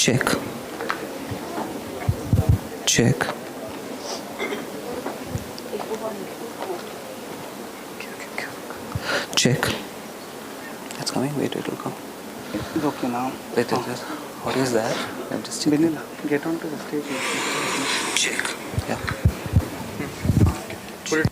Check. Check. Check. It's coming. Wait, it will come. It's okay now. Wait, what is that? I'm just checking. Vanilla, get onto the stage. Check. Yeah. Put it.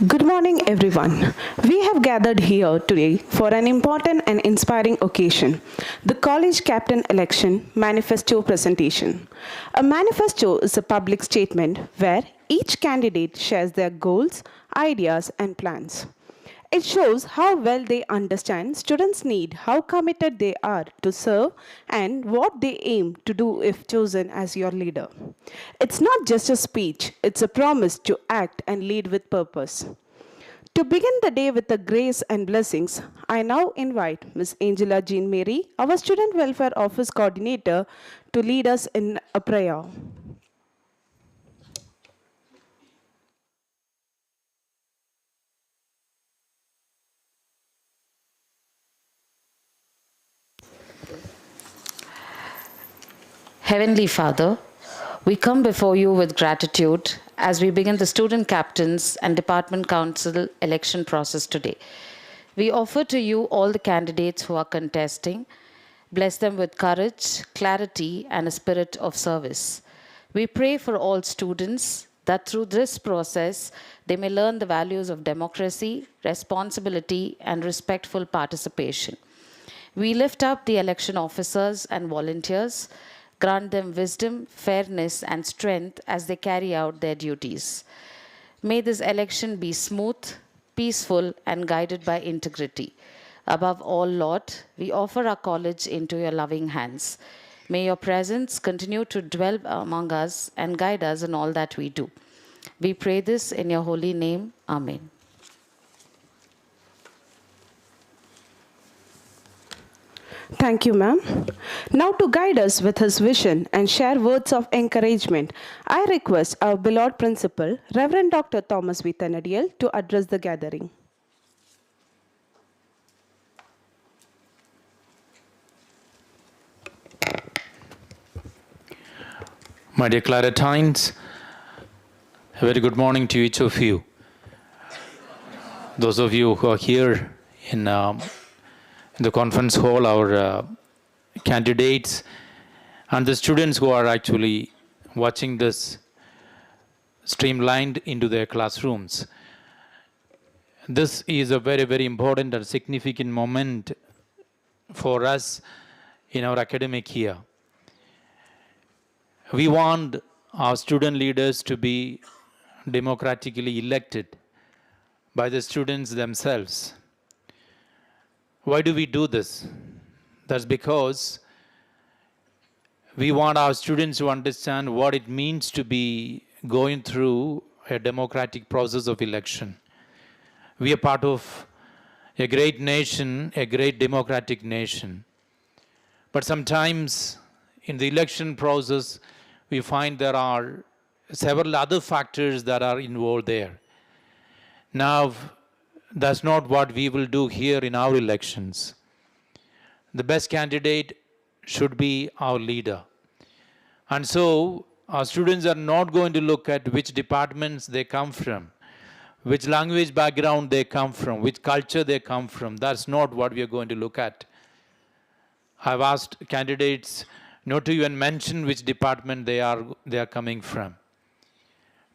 Good morning, everyone. We have gathered here today for an important and inspiring occasion, the College Captain Election Manifesto Presentation. A manifesto is a public statement where each candidate shares their goals, ideas, and plans. It shows how well they understand students' need, how committed they are to serve, and what they aim to do if chosen as your leader. It's not just a speech, it's a promise to act and lead with purpose. To begin the day with the grace and blessings, I now invite Ms. Angela Jean Mary, our Student Welfare Office Coordinator, to lead us in a prayer. Heavenly Father, we come before you with gratitude as we begin the student captains and department council election process today. We offer to you all the candidates who are contesting. Bless them with courage, clarity, and a spirit of service. We pray for all students that through this process they may learn the values of democracy, responsibility, and respectful participation. We lift up the election officers and volunteers. Grant them wisdom, fairness, and strength as they carry out their duties. May this election be smooth, peaceful, and guided by integrity. Above all, Lord, we offer our college into your loving hands. May your presence continue to dwell among us and guide us in all that we do. We pray this in your holy name. Amen. Thank you, ma'am. Now to guide us with his vision and share words of encouragement, I request our beloved principal, Reverend Dr. Thomas V. Thanadiel, to address the gathering. My dear Claretines, a very good morning to each of you. Those of you who are here in the conference hall, our candidates, and the students who are actually watching this streamlined into their classrooms. This is a very, very important and significant moment for us in our academic year. We want our student leaders to be democratically elected by the students themselves. Why do we do this? That's because we want our students to understand what it means to be going through a democratic process of election. We are part of a great nation, a great democratic nation. But sometimes in the election process, we find there are several other factors that are involved there. Now, that's not what we will do here in our elections. The best candidate should be our leader. And so, our students are not going to look at which departments they come from, which language background they come from, which culture they come from. That's not what we are going to look at. I've asked candidates not to even mention which department they are coming from,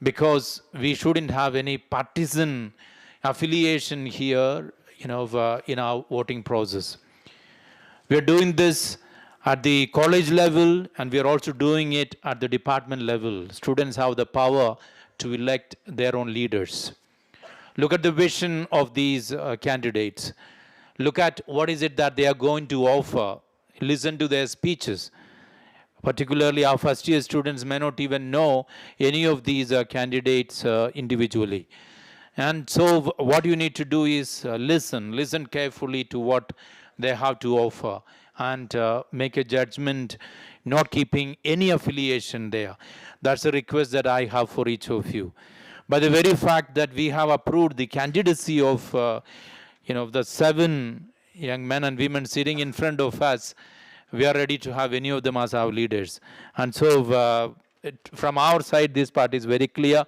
because we shouldn't have any partisan affiliation here, in our voting process. We are doing this at the college level, and we are also doing it at the department level. Students have the power to elect their own leaders. Look at the vision of these candidates. Look at what is it that they are going to offer. Listen to their speeches. Particularly our first year students may not even know any of these candidates individually. And so what you need to do is listen carefully to what they have to offer, and make a judgment, not keeping any affiliation there. That's a request that I have for each of you. By the very fact that we have approved the candidacy of the 7 young men and women sitting in front of us, we are ready to have any of them as our leaders. And so from our side, this part is very clear.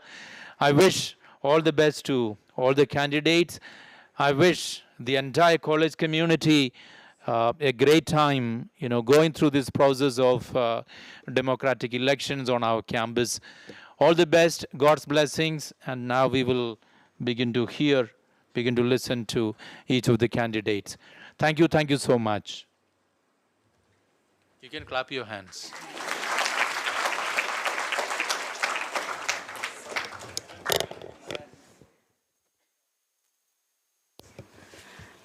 I wish all the best to all the candidates. I wish the entire college community a great time, going through this process of democratic elections on our campus. All the best, God's blessings, and now we will begin to listen to each of the candidates. Thank you so much. You can clap your hands.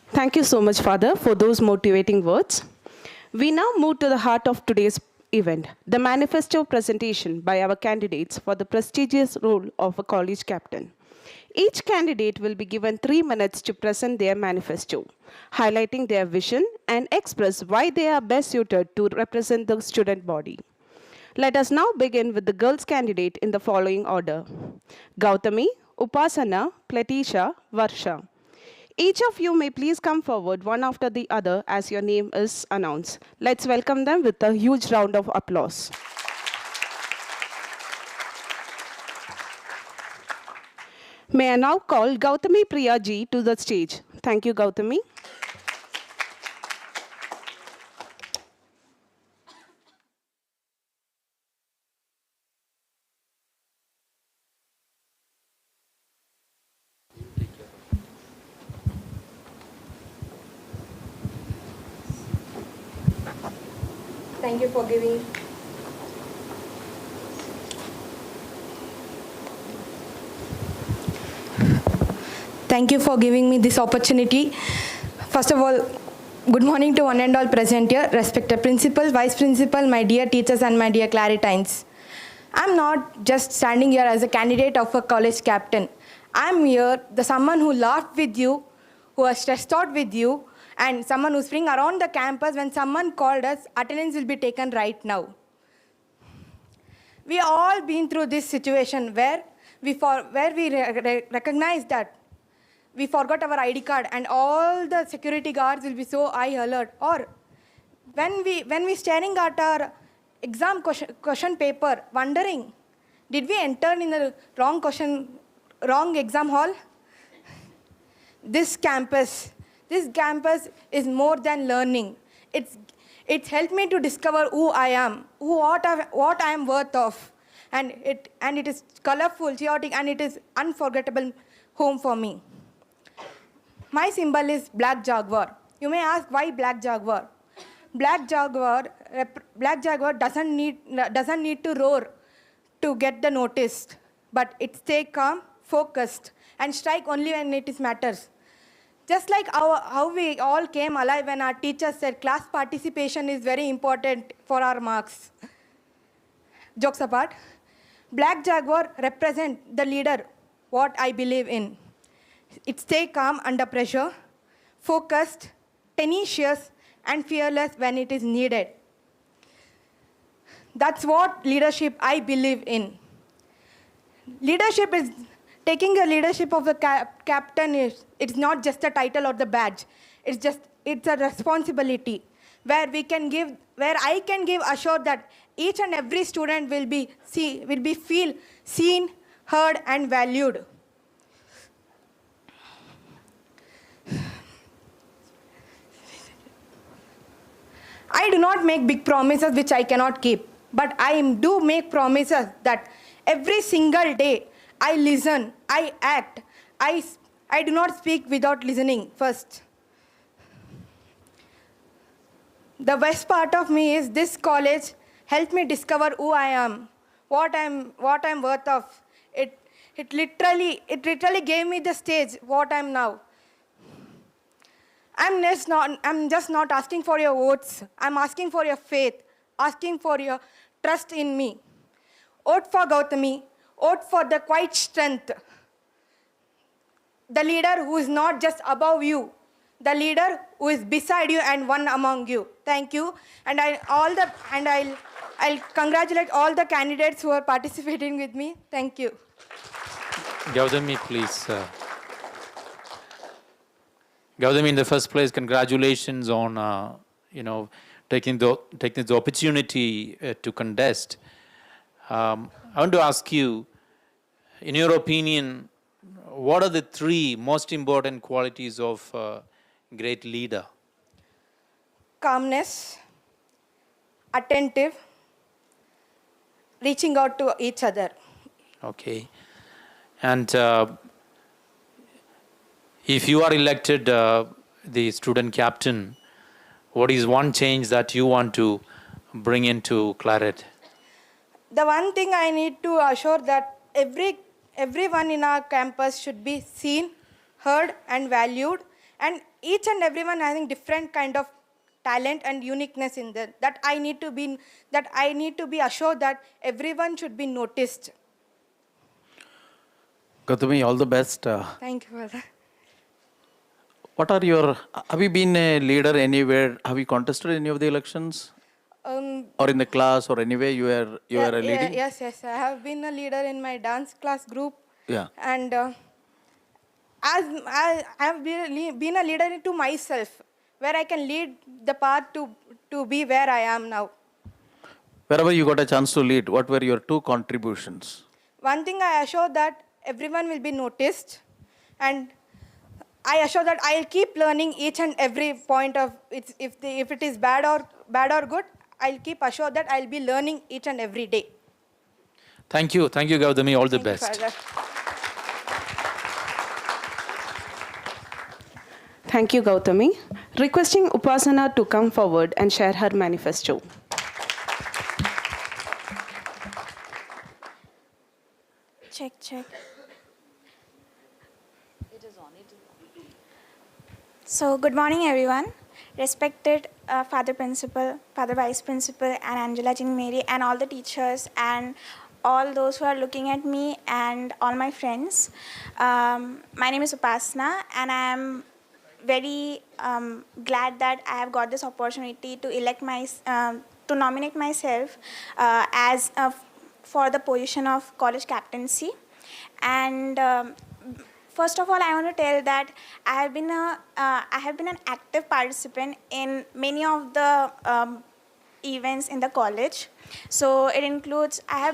Thank you so much, Father, for those motivating words. We now move to the heart of today's event, the manifesto presentation by our candidates for the prestigious role of a college captain. Each candidate will be given 3 minutes to present their manifesto, highlighting their vision and express why they are best suited to represent the student body. Let us now begin with the girls' candidate in the following order: Gautami, Upasana, Platisha, Varsha. Each of you may please come forward one after the other as your name is announced. Let's welcome them with a huge round of applause. May I now call Gautami Priya ji to the stage. Thank you, Gautami. Thank you for giving. Thank you for giving me this opportunity. First of all, good morning to one and all present here, respected principal, vice principal, my dear teachers and my dear Claretines. I'm not just standing here as a candidate of a college captain. I'm here, the someone who laughed with you, who was stressed out with you, and someone who's spring around the campus when someone called us, attendance will be taken right now. We all been through this situation where we recognize that we forgot our ID card and all the security guards will be so high alert. Or when we staring at our exam question paper, wondering, did we enter in the wrong exam hall? This campus is more than learning. It's helped me to discover who I am, what I am worth of, and it is colorful, chaotic, and it is unforgettable home for me. My symbol is Black Jaguar. You may ask why Black Jaguar. Black Jaguar doesn't need to roar to get the notice, but it stay calm, focused, and strike only when it matters. Just like how we all came alive when our teacher said class participation is very important for our marks. Jokes apart, Black Jaguar represent the leader, what I believe in. It stay calm under pressure, focused, tenacious, and fearless when it is needed. That's what leadership I believe in. Leadership is taking a leadership of the captain. It's not just a title or the badge. It's a responsibility where I can give assure that each and every student will be feel seen, heard, and valued. I do not make big promises which I cannot keep, but I do make promises that every single day I listen, I act, I do not speak without listening first. The best part of me is this college helped me discover who I am, what I'm worth of. It literally gave me the stage what I'm now. I'm just not asking for your votes. I'm asking for your faith, asking for your trust in me. Vote for Gautami. Vote for the quiet strength. The leader who is not just above you. The leader who is beside you and one among you. Thank you. And I'll congratulate all the candidates who are participating with me. Thank you. Gautami, please. Gautami, in the first place, congratulations on taking the opportunity to contest. I want to ask you, in your opinion, what are the 3 most important qualities of a great leader? Calmness, attentive, reaching out to each other. Okay. And if you are elected the student captain, what is one change that you want to bring into Claret? The one thing I need to assure that everyone in our campus should be seen, heard, and valued, and each and everyone having different kind of talent and uniqueness in them. That I need to be assured that everyone should be noticed. Gautami, all the best. Thank you, Father. What are your, have you been a leader anywhere? Have you contested any of the elections? Or in the class or anywhere you are a leading? Yes. I have been a leader in my dance class group. Yeah. And as I have been a leader to myself, where I can lead the path to be where I am now. Wherever you got a chance to lead, what were your 2 contributions? One thing, I assure that everyone will be noticed, and I assure that I'll keep learning each and every point of it. If it is bad or good, I'll keep assured that I'll be learning each and every day. Thank you, Gautami. All the Thank you, best. Father. Thank you, Gautami. Requesting Upasana to come forward and share her manifesto. Check. So, good morning, everyone. Respected Father Principal, Father Vice Principal, and Angela Jean Mary, and all the teachers, and all those who are looking at me, and all my friends. My name is Upasana, and I am very glad that I have got this opportunity to to nominate myself as for the position of college captaincy. And first of all, I want to tell that I have been an active participant in many of the events in the college. So it includes I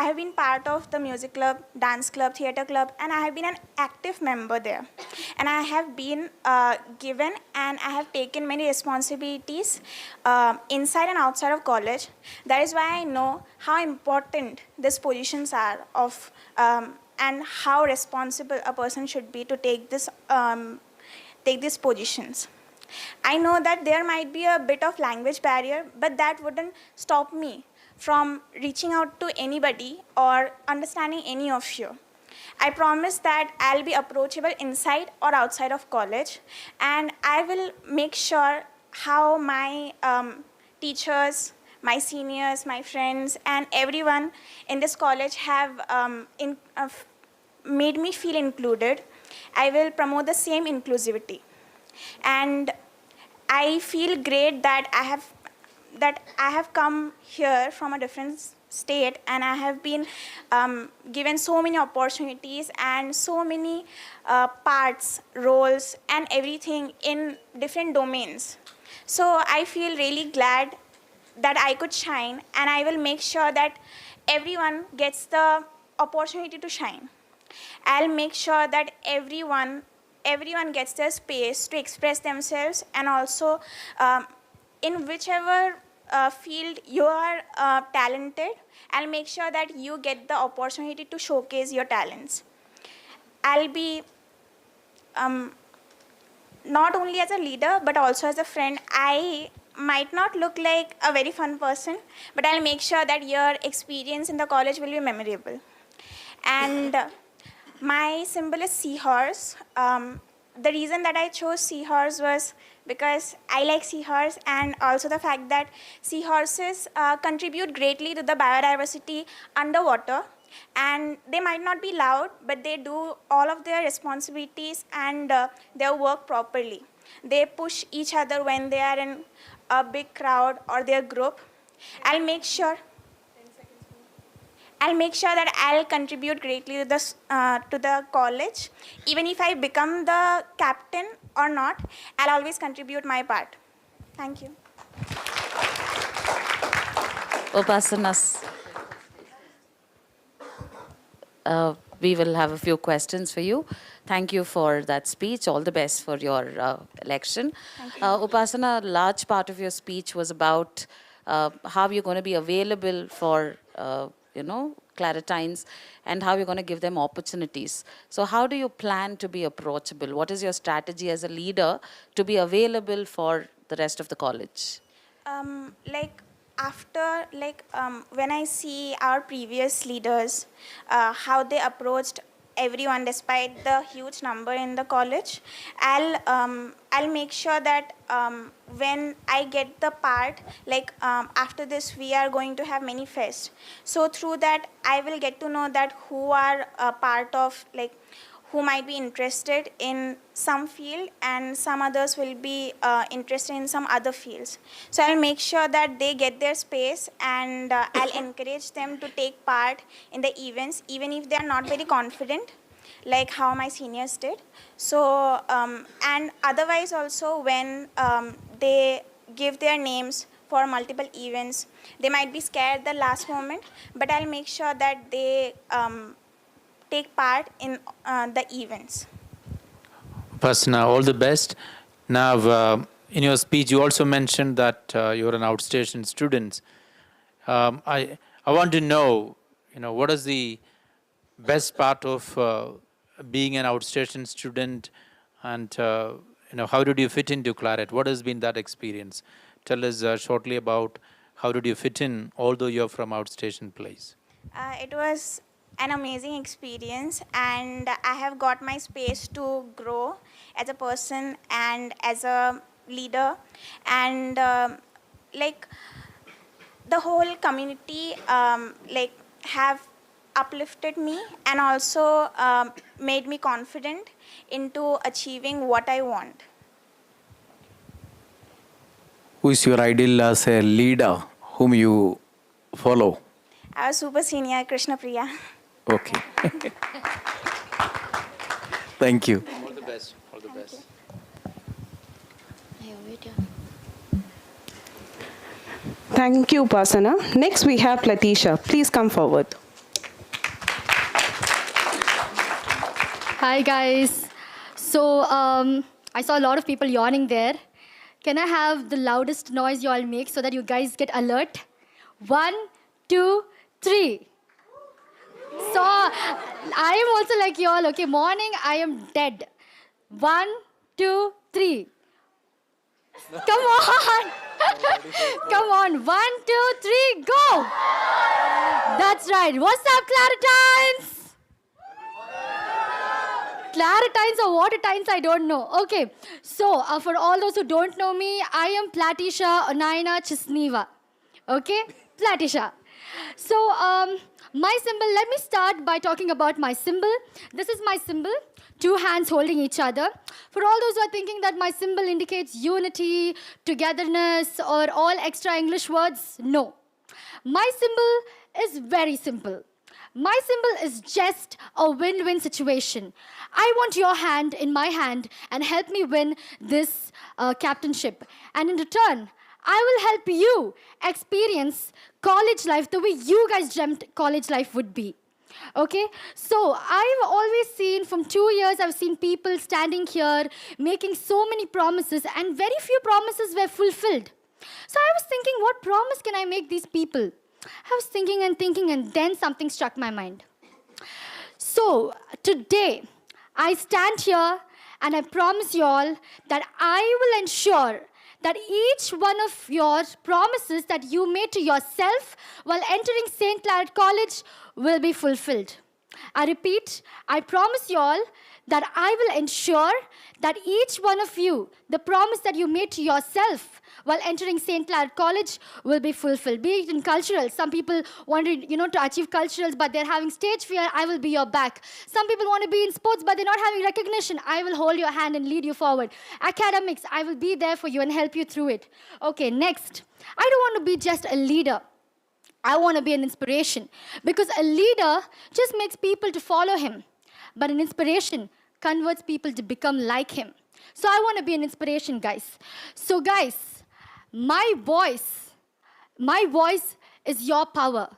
have been part of the music club, dance club, theatre club, and I have been an active member there. And I have been given and I have taken many responsibilities inside and outside of college. That is why I know how important these positions are of and how responsible a person should be to take these positions. I know that there might be a bit of language barrier, but that wouldn't stop me from reaching out to anybody or understanding any of you. I promise that I'll be approachable inside or outside of college, and I will make sure how my teachers, my seniors, my friends, and everyone in this college have made me feel included. I will promote the same inclusivity. And I feel great that I have come here from a different state, and I have been given so many opportunities and so many parts, roles, and everything in different domains. So I feel really glad that I could shine, and I will make sure that everyone gets the opportunity to shine. I'll make sure that everyone gets their space to express themselves, and also in whichever field you are talented, I'll make sure that you get the opportunity to showcase your talents. I'll be not only as a leader but also as a friend. I might not look like a very fun person, but I'll make sure that your experience in the college will be memorable. And my symbol is seahorse. The reason that I chose seahorse was because I like seahorse, and also the fact that seahorses contribute greatly to the biodiversity underwater. And they might not be loud, but they do all of their responsibilities and their work properly. They push each other when they are in a big crowd or their group. I'll make sure that I'll contribute greatly to the college. Even if I become the captain or not, I'll always contribute my part. Thank you. Upasanas. We will have a few questions for you. Thank you for that speech. All the best for your election. Upasana, a large part of your speech was about how you're going to be available for, Claretines, and how you're going to give them opportunities. So how do you plan to be approachable? What is your strategy as a leader to be available for the rest of the college? When I see our previous leaders, how they approached everyone, despite the huge number in the college. I'll make sure that when I get the part, like after this we are going to have many fests. So through that I will get to know that who are part of, like, who might be interested in some field and some others will be interested in some other fields. So I'll make sure that they get their space, and I'll encourage them to take part in the events even if they are not very confident, like how my seniors did. So and otherwise also, when they give their names for multiple events, they might be scared at the last moment, but I'll make sure that they take part in the events. Upasana, all the best. Now, in your speech, you also mentioned that you're an outstation student. I want to know, what is the best part of being an outstation student, and how did you fit into Claret? What has been that experience? Tell us shortly about how did you fit in, although you're from outstation place. It was an amazing experience, and I have got my space to grow as a person and as a leader, and like the whole community have uplifted me and also made me confident into achieving what I want. Who is your ideal as a leader whom you follow? I was super senior Krishna Priya. Okay. Thank you. All the best. All the best. Thank you, Upasana. Next, we have Platisha. Please come forward. Hi, guys. So, I saw a lot of people yawning there. Can I have the loudest noise you all make so that you guys get alert? 1, 2, 3. So, I am also like you all. Okay, morning, I am dead. 1, 2, 3. Come on. Come on. 1, 2, 3, go. That's right. What's up, Claretines? Claretines or watertines, I don't know. Okay, so for all those who don't know me, I am Platisha Onina Chisniva. Okay, Platisha. So my symbol, let me start by talking about my symbol. This is my symbol, 2 hands holding each other. For all those who are thinking that my symbol indicates unity, togetherness, or all extra English words, no. My symbol is very simple. My symbol is just a win-win situation. I want your hand in my hand and help me win this captainship. And in return, I will help you experience college life the way you guys dreamt college life would be. Okay? So I've always seen, from 2 years, I've seen people standing here making so many promises, and very few promises were fulfilled. So I was thinking, what promise can I make these people? I was thinking, and then something struck my mind. So today, I stand here and I promise you all that I will ensure that each one of your promises that you made to yourself while entering St. Claret College will be fulfilled. I repeat, I promise you all that I will ensure that each one of you, the promise that you made to yourself while entering St. Claret College will be fulfilled. Be it in cultural. Some people want to achieve culturals, but they're having stage fear. I will be your back. Some people want to be in sports, but they're not having recognition. I will hold your hand and lead you forward. Academics, I will be there for you and help you through it. Okay, next. I don't want to be just a leader. I want to be an inspiration. Because a leader just makes people to follow him. But an inspiration converts people to become like him. So I want to be an inspiration, guys. So guys, my voice is your power.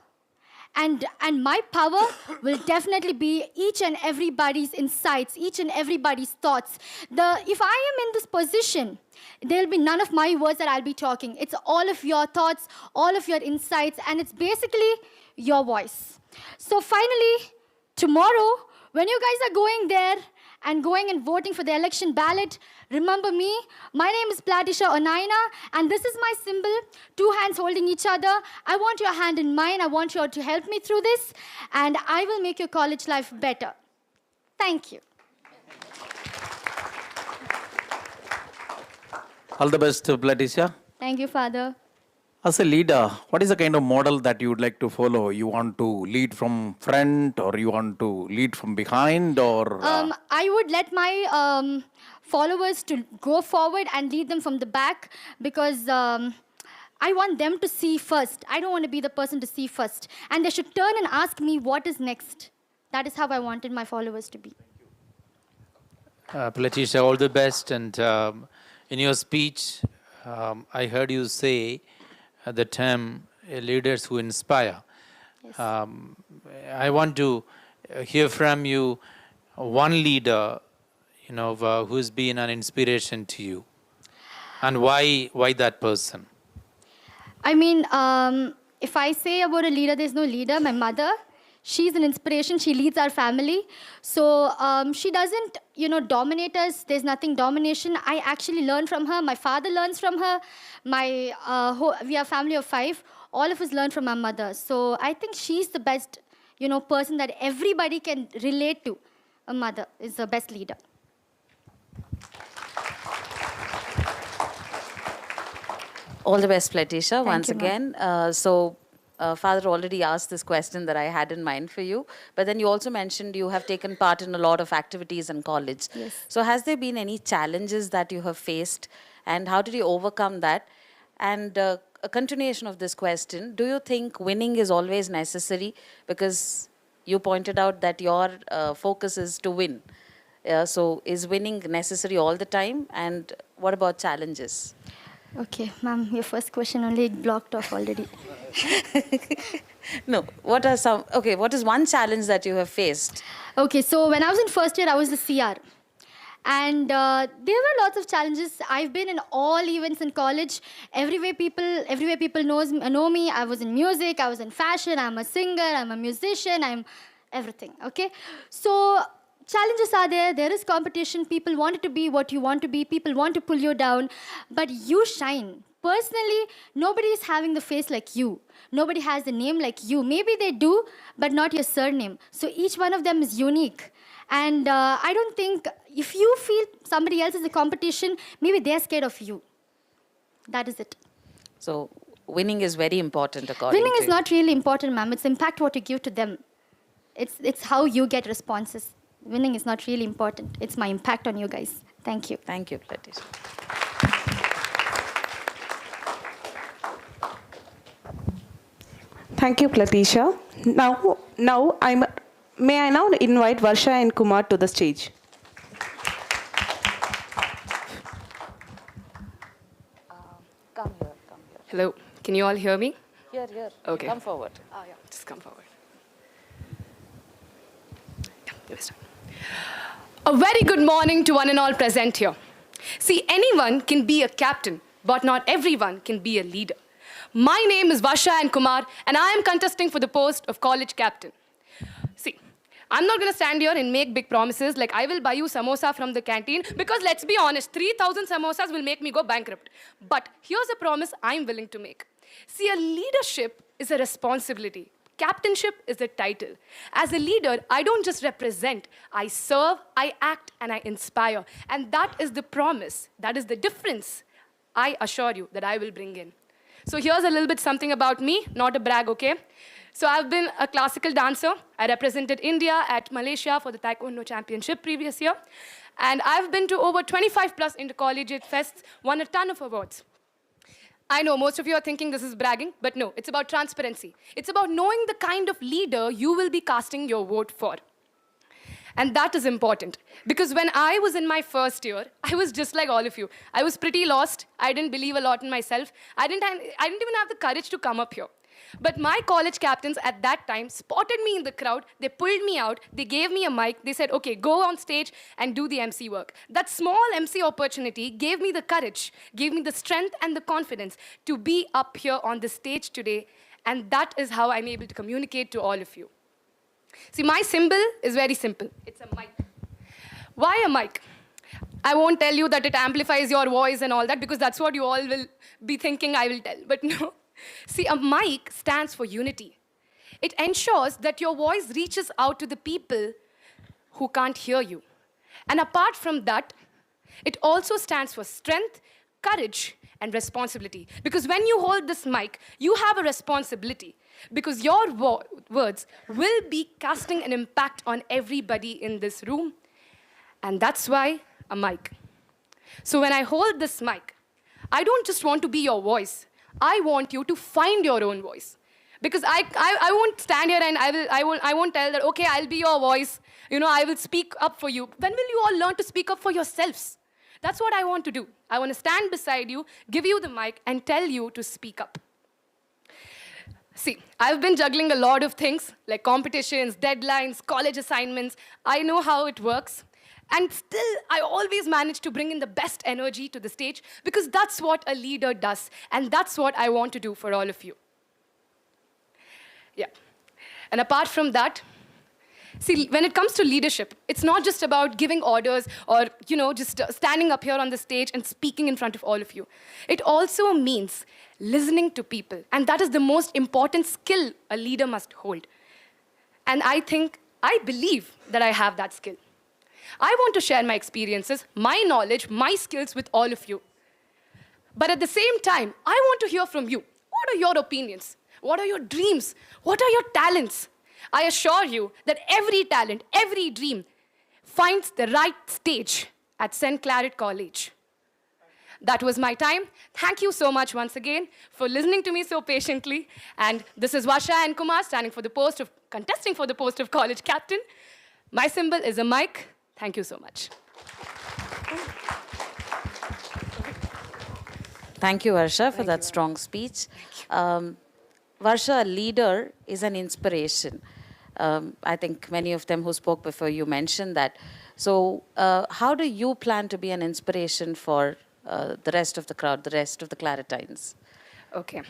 And my power will definitely be each and everybody's insights, each and everybody's thoughts. If I am in this position, there'll be none of my words that I'll be talking. It's all of your thoughts, all of your insights, and it's basically your voice. So finally, tomorrow, when you guys are going there and going and voting for the election ballot, remember me. My name is Platisha Onina, and this is my symbol, 2 hands holding each other. I want your hand in mine. I want you all to help me through this, and I will make your college life better. Thank you. All the best, Platisha. Thank you, Father. As a leader, what is the kind of model that you would like to follow? You want to lead from front, or you want to lead from behind, or? I would let my followers to go forward and lead them from the back because I want them to see first. I don't want to be the person to see first. And they should turn and ask me what is next. That is how I wanted my followers to be. Platisha, all the best. And in your speech, I heard you say the term leaders who inspire. Yes. I want to hear from you one leader, who's been an inspiration to you, and why that person. I mean, if I say about a leader, there's no leader. My mother, she's an inspiration. She leads our family. So she doesn't, dominate us. There's nothing domination. I actually learn from her. My father learns from her. We are a family of 5. All of us learn from our mother. So I think she's the best, person that everybody can relate to. A mother is the best leader. All the best, Platisha, once you, ma'am. again. Father already asked this question that I had in mind for you, but then you also mentioned you have taken part in a lot of activities in college. Yes. So has there been any challenges that you have faced, and how did you overcome that? And a continuation of this question, do you think winning is always necessary? Because you pointed out that your focus is to win. So is winning necessary all the time? And what about challenges? Okay, ma'am, your first question only blocked off already. No, what is one challenge that you have faced? Okay, so when I was in first year, I was the CR. And there were lots of challenges. I've been in all events in college. Everywhere people know me. I was in music, I was in fashion, I'm a singer, I'm a musician, I'm everything, okay? So challenges are there is competition. People want it to be what you want to be. People want to pull you down, but you shine. Personally, nobody is having the face like you. Nobody has the name like you. Maybe they do, but not your surname. So each one of them is unique. And I don't think, if you feel somebody else is a competition, maybe they're scared of you. That is it. So winning is very important according Winning to is you. not really important, ma'am. It's impact what you give to them. It's how you get responses. Winning is not really important. It's my impact on you guys. Thank you. Thank you, Platisha. Thank you, Platisha. May I now invite Varsha and Kumar to the stage. Come here. Hello, can you all hear me? Here. Okay. Come forward. Oh, yeah, just come forward. A very good morning to one and all present here. See, anyone can be a captain, but not everyone can be a leader. My name is Varsha and Kumar, and I am contesting for the post of college captain. See, I'm not going to stand here and make big promises like I will buy you samosa from the canteen, because let's be honest, 3,000 samosas will make me go bankrupt. But here's a promise I'm willing to make. See, a leadership is a responsibility. Captainship is a title. As a leader, I don't just represent. I serve, I act, and I inspire. And that is the promise. That is the difference I assure you that I will bring in. So here's a little bit something about me, not a brag, okay? So I've been a classical dancer. I represented India at Malaysia for the Taekwondo Championship previous year. And I've been to over 25 plus intercollegiate fests, won a ton of awards. I know most of you are thinking this is bragging, but no, it's about transparency. It's about knowing the kind of leader you will be casting your vote for. And that is important, because when I was in my first year, I was just like all of you. I was pretty lost. I didn't believe a lot in myself. I didn't even have the courage to come up here. But my college captains at that time spotted me in the crowd. They pulled me out. They gave me a mic. They said, okay, go on stage and do the MC work. That small MC opportunity gave me the courage, gave me the strength and the confidence to be up here on the stage today. And that is how I'm able to communicate to all of you. See, my symbol is very simple. It's a mic. Why a mic? I won't tell you that it amplifies your voice and all that, because that's what you all will be thinking I will tell. But no. See, a mic stands for unity. It ensures that your voice reaches out to the people who can't hear you. And apart from that, it also stands for strength, courage, and responsibility. Because when you hold this mic, you have a responsibility. Because your words will be casting an impact on everybody in this room. And that's why a mic. So when I hold this mic, I don't just want to be your voice. I want you to find your own voice. Because I won't stand here and I won't tell that, okay, I'll be your voice. You know, I will speak up for you. When will you all learn to speak up for yourselves? That's what I want to do. I want to stand beside you, give you the mic, and tell you to speak up. See, I've been juggling a lot of things, like competitions, deadlines, college assignments. I know how it works. And still, I always manage to bring in the best energy to the stage, because that's what a leader does. And that's what I want to do for all of you. Yeah. And apart from that, see, when it comes to leadership, it's not just about giving orders or, you know, just standing up here on the stage and speaking in front of all of you. It also means listening to people. And that is the most important skill a leader must hold. And I believe that I have that skill. I want to share my experiences, my knowledge, my skills with all of you. But at the same time, I want to hear from you. What are your opinions? What are your dreams? What are your talents? I assure you that every talent, every dream finds the right stage at St. Claret College. That was my time. Thank you so much once again for listening to me so patiently. And this is Varsha and Kumar contesting for the post of college captain. My symbol is a mic. Thank you so much. Thank you, Varsha, for that strong speech. Varsha, a leader is an inspiration. I think many of them who spoke before you mentioned that. So how do you plan to be an inspiration for the rest of the crowd, the rest of the Claretines? Okay.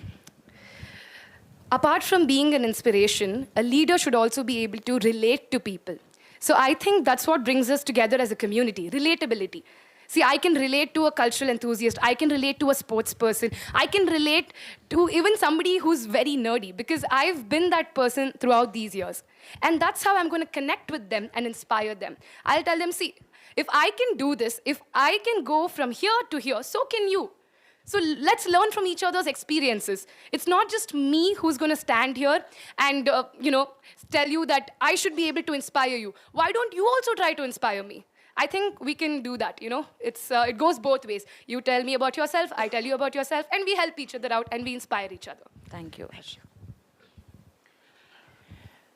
Apart from being an inspiration, a leader should also be able to relate to people. So I think that's what brings us together as a community, relatability. See, I can relate to a cultural enthusiast. I can relate to a sports person. I can relate to even somebody who's very nerdy, because I've been that person throughout these years. And that's how I'm going to connect with them and inspire them. I'll tell them, see, if I can do this, if I can go from here to here, so can you. So let's learn from each other's experiences. It's not just me who's going to stand here and, tell you that I should be able to inspire you. Why don't you also try to inspire me? I think we can do that, it goes both ways. You tell me about yourself, I tell you about yourself, and we help each other out and we inspire each other. Thank you, Varsha.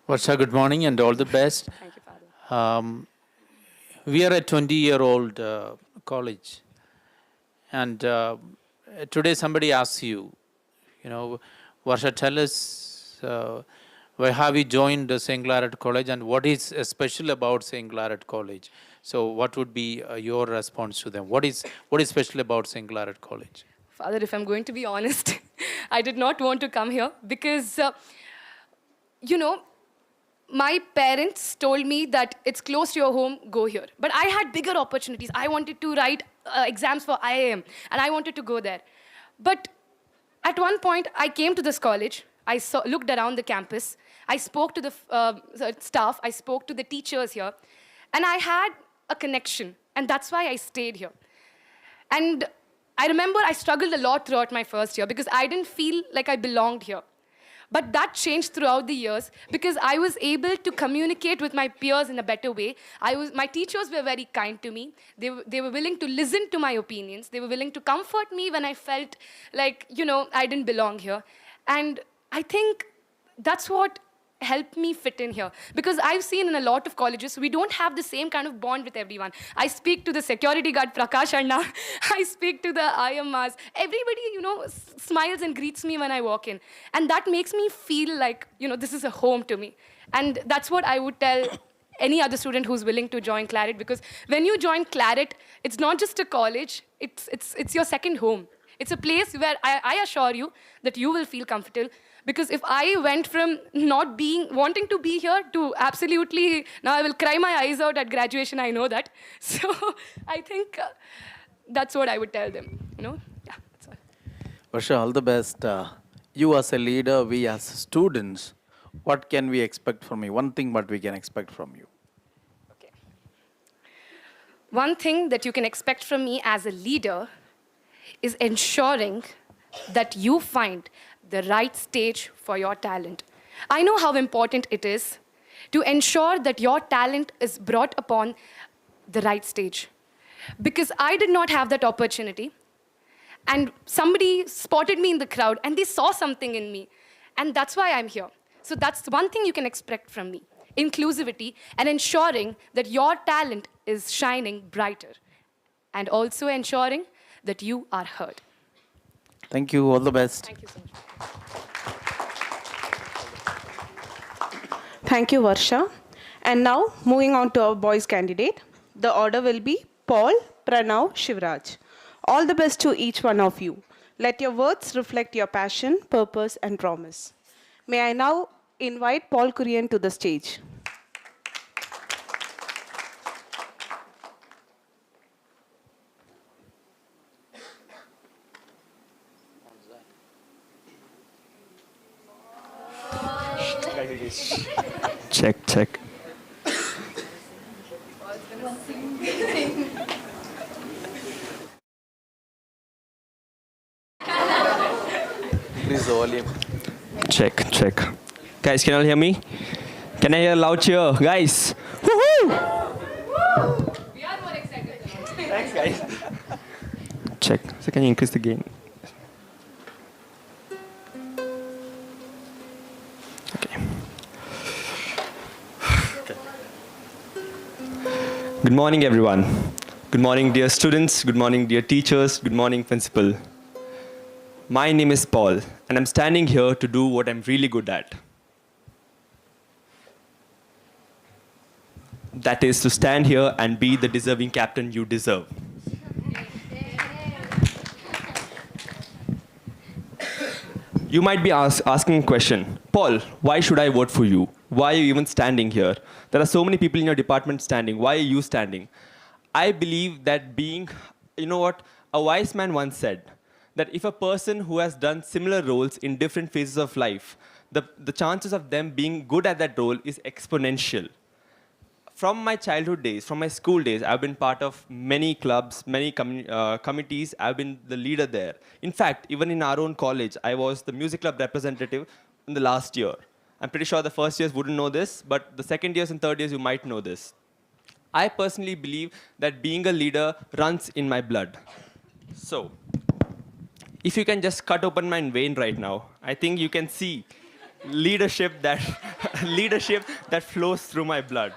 Varsha, good morning and all the best. Thank you, Father. We are a 20-year-old college. And today somebody asks you, Varsha, tell us why have you joined St. Claret College and what is special about St. Claret College? So what would be your response to them? What is special about St. Claret College? Father, if I'm going to be honest, I did not want to come here because, my parents told me that it's close to your home, go here. But I had bigger opportunities. I wanted to write exams for IIM, and I wanted to go there. But at one point, I came to this college. I looked around the campus. I spoke to the staff. I spoke to the teachers here. And I had a connection, and that's why I stayed here. And I remember I struggled a lot throughout my first year because I didn't feel like I belonged here. But that changed throughout the years because I was able to communicate with my peers in a better way. My teachers were very kind to me. They were willing to listen to my opinions. They were willing to comfort me when I felt like, I didn't belong here. And I think that's what helped me fit in here. Because I've seen in a lot of colleges, we don't have the same kind of bond with everyone. I speak to the security guard, Prakash Anna. I speak to the IMRs. Everybody, smiles and greets me when I walk in. And that makes me feel like, this is a home to me. And that's what I would tell any other student who's willing to join Claret. Because when you join Claret, it's not just a college, it's your second home. It's a place where I assure you that you will feel comfortable. Because if I went from not wanting to be here to absolutely, now I will cry my eyes out at graduation, I know that. So I think that's what I would tell them, Yeah, that's all. Varsha, all the best. You as a leader, we as students, what can we expect from you? One thing what we can expect from you. Okay. One thing that you can expect from me as a leader is ensuring that you find the right stage for your talent. I know how important it is to ensure that your talent is brought upon the right stage. Because I did not have that opportunity. And somebody spotted me in the crowd and they saw something in me. And that's why I'm here. So that's one thing you can expect from me. Inclusivity and ensuring that your talent is shining brighter. And also ensuring that you are heard. Thank you. All the best. Thank you so much. Thank you, Varsha. And now, moving on to our boys candidate. The order will be Paul, Pranav, Shivraj. All the best to each one of you. Let your words reflect your passion, purpose, and promise. May I now invite Paul Kurian to the stage. Check, check. Increase the volume. Check, check. Guys, can you all hear me? Can I hear a loud cheer? Guys! Woohoo! We are more excited. Thanks, guys. Check. So can you increase the gain? Okay. Good morning, everyone. Good morning, dear students. Good morning, dear teachers. Good morning, principal. My name is Paul, and I'm standing here to do what I'm really good at. That is to stand here and be the deserving captain you deserve. You might be asking a question, Paul, why should I vote for you? Why are you even standing here? There are so many people in your department standing. Why are you standing? I believe that a wise man once said that if a person who has done similar roles in different phases of life, the chances of them being good at that role is exponential. From my childhood days, from my school days, I've been part of many clubs, many committees. I've been the leader there. In fact, even in our own college, I was the music club representative in the last year. I'm pretty sure the first years wouldn't know this, but the second years and third years, you might know this. I personally believe that being a leader runs in my blood. So, if you can just cut open my vein right now, I think you can see leadership that flows through my blood.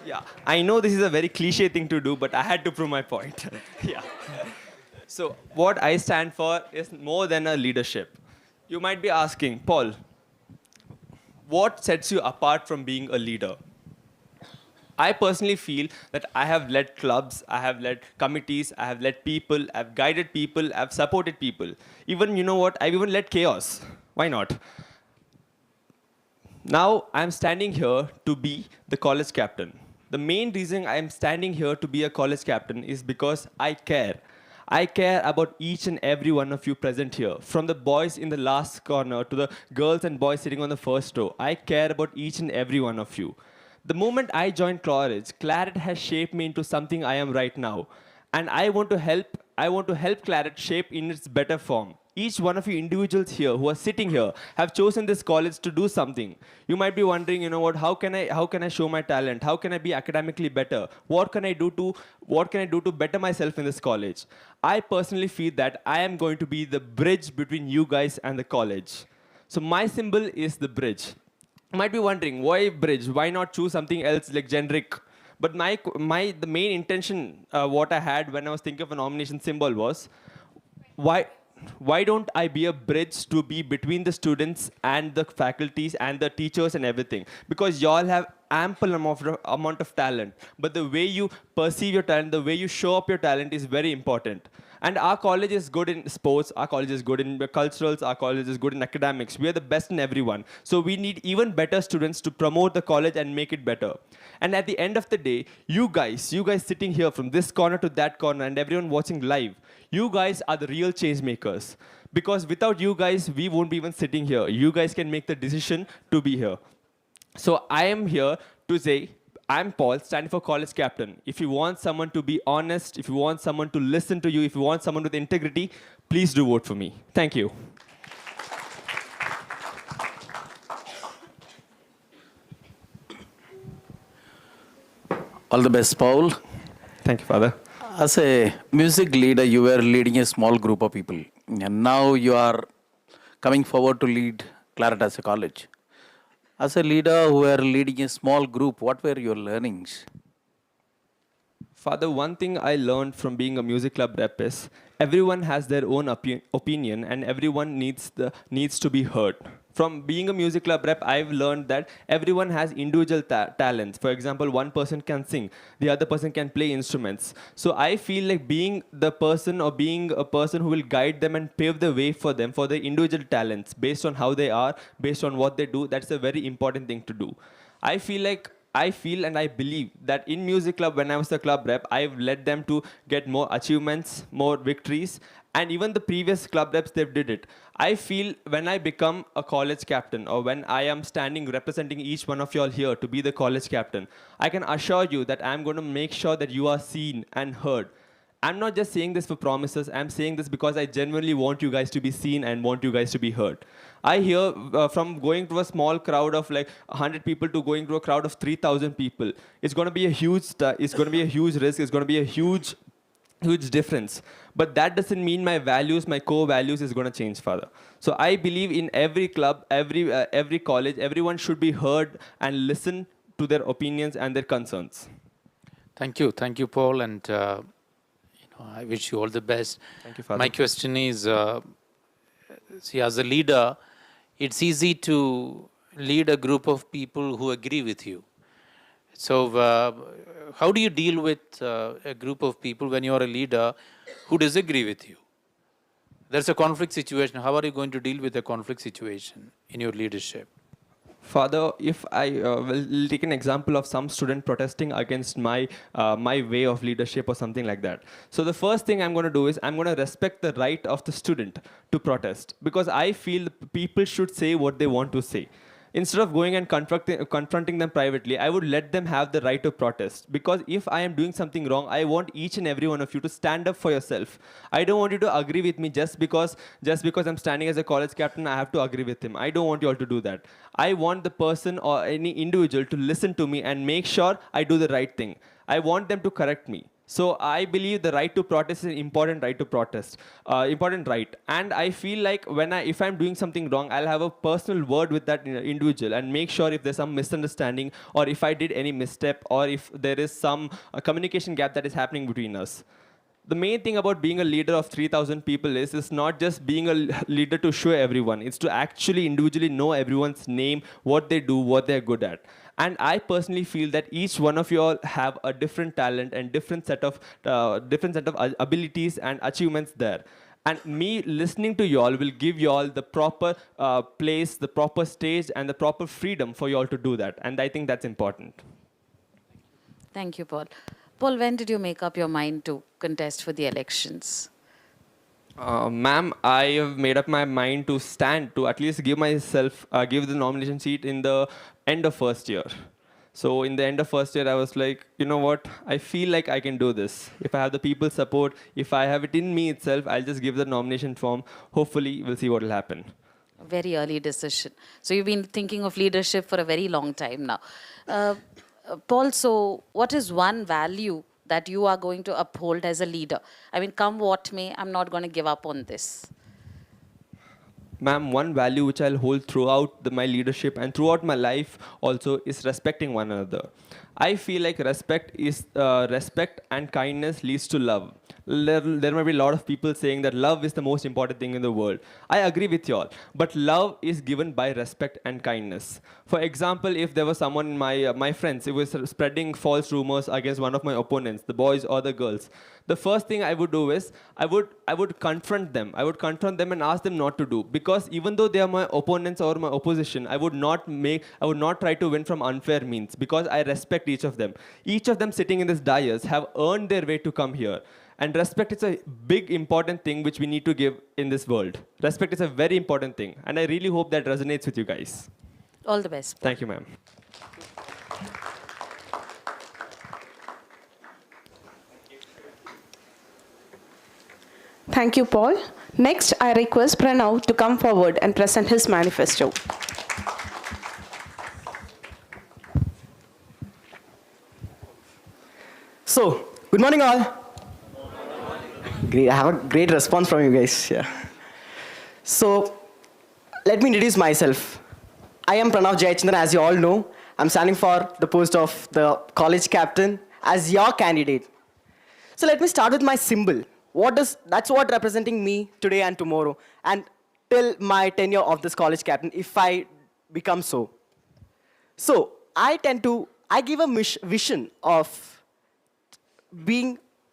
Yeah, I know this is a very cliche thing to do, but I had to prove my point. Yeah. So what I stand for is more than a leadership. You might be asking, Paul, what sets you apart from being a leader? I personally feel that I have led clubs, I have led committees, I have led people, I've guided people, I've supported people. Even, you know what, I've even led chaos. Why not? Now, I'm standing here to be the college captain. The main reason I'm standing here to be a college captain is because I care. I care about each and every one of you present here, from the boys in the last corner to the girls and boys sitting on the first row. I care about each and every one of you. The moment I joined Claret has shaped me into something I am right now. And I want to help Claret shape in its better form. Each one of you individuals here who are sitting here have chosen this college to do something. You might be wondering, you know what, how can I show my talent? How can I be academically better? What can I do to better myself in this college? I personally feel that I am going to be the bridge between you guys and the college. So my symbol is the bridge. You might be wondering, why bridge? Why not choose something else like generic? But the main intention, what I had when I was thinking of a nomination symbol was, why don't I be a bridge to be between the students and the faculties and the teachers and everything? Because y'all have ample amount of talent, but the way you perceive your talent, the way you show up your talent is very important. And our college is good in sports, our college is good in culturals, our college is good in academics. We are the best in everyone. So we need even better students to promote the college and make it better. And at the end of the day, you guys sitting here from this corner to that corner and everyone watching live, you guys are the real change makers. Because without you guys, we won't be even sitting here. You guys can make the decision to be here. So I am here to say, I'm Paul, standing for college captain. If you want someone to be honest, if you want someone to listen to you, if you want someone with integrity, please do vote for me. Thank you. All the best, Paul. Thank you, Father. As a music leader, you were leading a small group of people. And now you are coming forward to lead Claret as a college. As a leader who were leading a small group, what were your learnings? Father, one thing I learned from being a music club rep is everyone has their own opinion and everyone needs to be heard. From being a music club rep, I've learned that everyone has individual talents. For example, one person can sing, the other person can play instruments. So I feel like being the person or being a person who will guide them and pave the way for them for their individual talents based on how they are, based on what they do, that's a very important thing to do. I feel and I believe that in music club, when I was the club rep, I've led them to get more achievements, more victories, and even the previous club reps, they've did it. I feel when I become a college captain or when I am standing representing each one of y'all here to be the college captain, I can assure you that I'm going to make sure that you are seen and heard. I'm not just saying this for promises, I'm saying this because I genuinely want you guys to be seen and want you guys to be heard. I hear from going to a small crowd of like 100 people to going to a crowd of 3,000 people. It's going to be a huge risk, it's going to be a huge difference. But that doesn't mean my values, my core values is going to change, Father. So I believe in every club, every college, everyone should be heard and listen to their opinions and their concerns. Thank you, Paul, and I wish you all the best. Thank you, Father. My question is, see, as a leader, it's easy to lead a group of people who agree with you. So how do you deal with a group of people when you are a leader who disagree with you? There's a conflict situation. How are you going to deal with a conflict situation in your leadership? Father, if I will take an example of some student protesting against my way of leadership or something like that. So the first thing I'm going to do is I'm going to respect the right of the student to protest, because I feel people should say what they want to say. Instead of going and confronting them privately, I would let them have the right to protest. Because if I am doing something wrong, I want each and every one of you to stand up for yourself. I don't want you to agree with me just because I'm standing as a college captain, I have to agree with him. I don't want you all to do that. I want the person or any individual to listen to me and make sure I do the right thing. I want them to correct me. So I believe the right to protest is an important right to protest, important right. And I feel like if I'm doing something wrong, I'll have a personal word with that individual and make sure if there's some misunderstanding or if I did any misstep or if there is some communication gap that is happening between us. The main thing about being a leader of 3,000 people is not just being a leader to show everyone. It's to actually individually know everyone's name, what they do, what they're good at. And I personally feel that each one of you all have a different talent and different set of abilities and achievements there. And me listening to you all will give you all the proper place, the proper stage, and the proper freedom for you all to do that. And I think that's important. Thank you, Paul. Paul, when did you make up your mind to contest for the elections? Ma'am, I have made up my mind to stand, to at least give the nomination seat in the end of first year. So in the end of first year, I was like, you know what, I feel like I can do this. If I have the people's support, if I have it in me itself, I'll just give the nomination form. Hopefully, we'll see what will happen. A very early decision. So you've been thinking of leadership for a very long time now. Paul, so what is one value that you are going to uphold as a leader? I mean, come what may, I'm not going to give up on this. Ma'am, one value which I'll hold throughout my leadership and throughout my life also is respecting one another. I feel like respect and kindness leads to love. There might be a lot of people saying that love is the most important thing in the world. I agree with you all. But love is given by respect and kindness. For example, if there was someone in my friends who was spreading false rumors against one of my opponents, the boys or the girls, the first thing I would do is I would confront them. I would confront them and ask them not to do. Because even though they are my opponents or my opposition, I would not try to win from unfair means, because I respect each of them. Each of them sitting in this dais have earned their way to come here. And respect is a big important thing which we need to give in this world. Respect is a very important thing. And I really hope that resonates with you guys. All the best. Thank you, ma'am. Thank you, Paul. Next, I request Pranav to come forward and present his manifesto. So, good morning all. Great, I have a great response from you guys. Yeah. So, let me introduce myself. I am Pranav Jayachandran, as you all know. I'm standing for the post of the college captain as your candidate. So let me start with my symbol. That's what representing me today and tomorrow, and till my tenure of this college captain, if I become so. So I give a vision of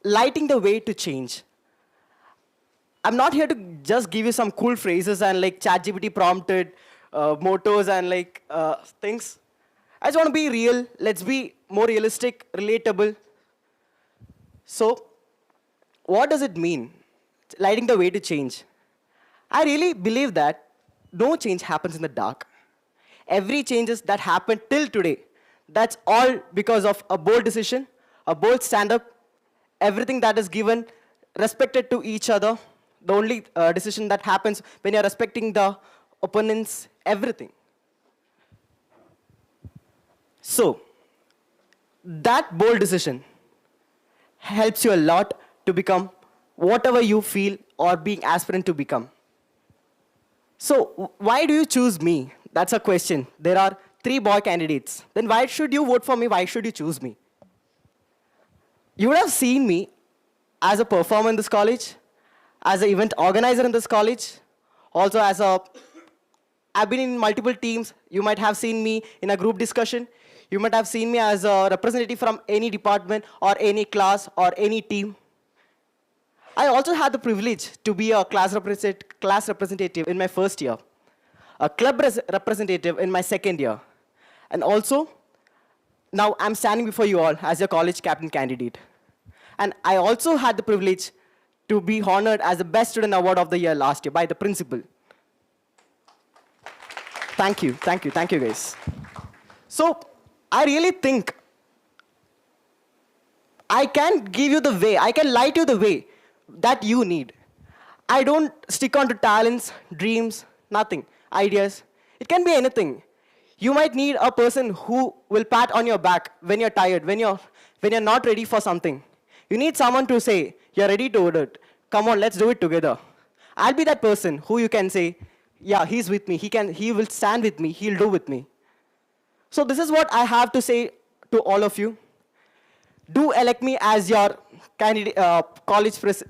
lighting the way to change. I'm not here to just give you some cool phrases and like ChatGPT prompted mottos and like things. I just want to be real. Let's be more realistic, relatable. So, what does it mean? Lighting the way to change. I really believe that no change happens in the dark. Every changes that happened till today, that's all because of a bold decision, a bold stand-up, everything that is given, respected to each other. The only decision that happens when you're respecting the opponents, everything. So, that bold decision helps you a lot to become whatever you feel or being aspirant to become. So, why do you choose me? That's a question. There are 3 boy candidates. Then why should you vote for me? Why should you choose me? You would have seen me as a performer in this college, as an event organizer in this college, also I've been in multiple teams. You might have seen me in a group discussion. You might have seen me as a representative from any department or any class or any team. I also had the privilege to be a class representative in my first year, a club representative in my second year, and also now I'm standing before you all as your college captain candidate. And I also had the privilege to be honored as the Best Student Award of the Year last year by the principal. Thank you guys. So, I really think I can give you the way, I can light you the way that you need. I don't stick on to talents, dreams, nothing, ideas. It can be anything. You might need a person who will pat on your back when you're tired, when you're not ready for something. You need someone to say, you're ready to do it. Come on, let's do it together. I'll be that person who you can say, yeah, he's with me. He will stand with me. He'll do with me. So this is what I have to say to all of you. Do elect me as your candidate,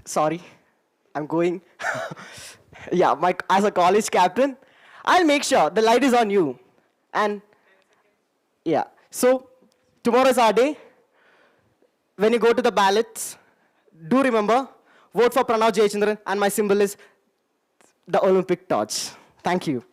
sorry, I'm going. Yeah, as a college captain. I'll make sure the light is on you. And yeah, so tomorrow is our day. When you go to the ballots, do remember, vote for Pranav Jayachandran, and my symbol is the Olympic torch. Thank you.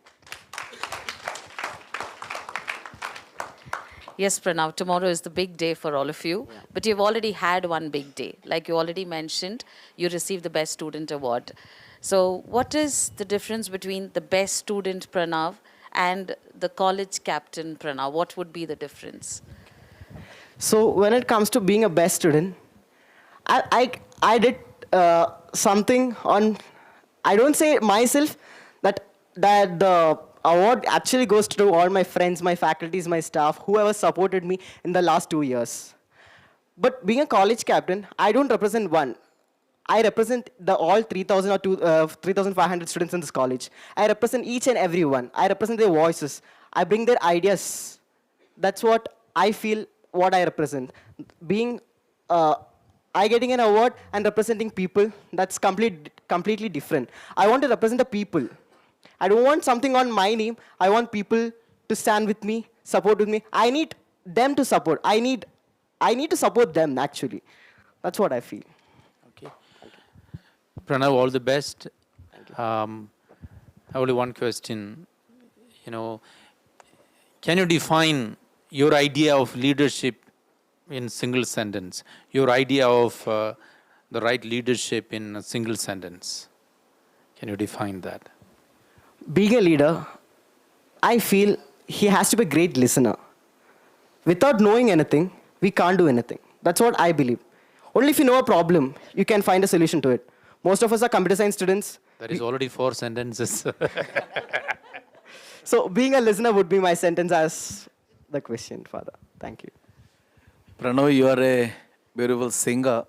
Yes, Pranav, tomorrow is the big day for all of you, but you've already had one big day. Like you already mentioned, you received the Best Student Award. So what is the difference between the Best Student Pranav and the college captain Pranav? What would be the difference? So when it comes to being a best student, I did something on, I don't say myself, that the award actually goes to all my friends, my faculties, my staff, whoever supported me in the last 2 years. But being a college captain, I don't represent one. I represent all 3,000 or 3,500 students in this college. I represent each and every one. I represent their voices. I bring their ideas. That's what I feel, what I represent. Being, I getting an award and representing people, that's completely different. I want to represent the people. I don't want something on my name. I want people to stand with me, support with me. I need them to support. I need to support them, actually. That's what I feel. Okay. Pranav, all the best. Only one question. Can you define your idea of leadership in single sentence? Your idea of the right leadership in a single sentence. Can you define that? Being a leader, I feel he has to be a great listener. Without knowing anything, we can't do anything. That's what I believe. Only if you know a problem, you can find a solution to it. Most of us are computer science students. That is already 4 sentences. So being a listener would be my sentence as the question, Father. Thank you. Pranav, you are a beautiful singer.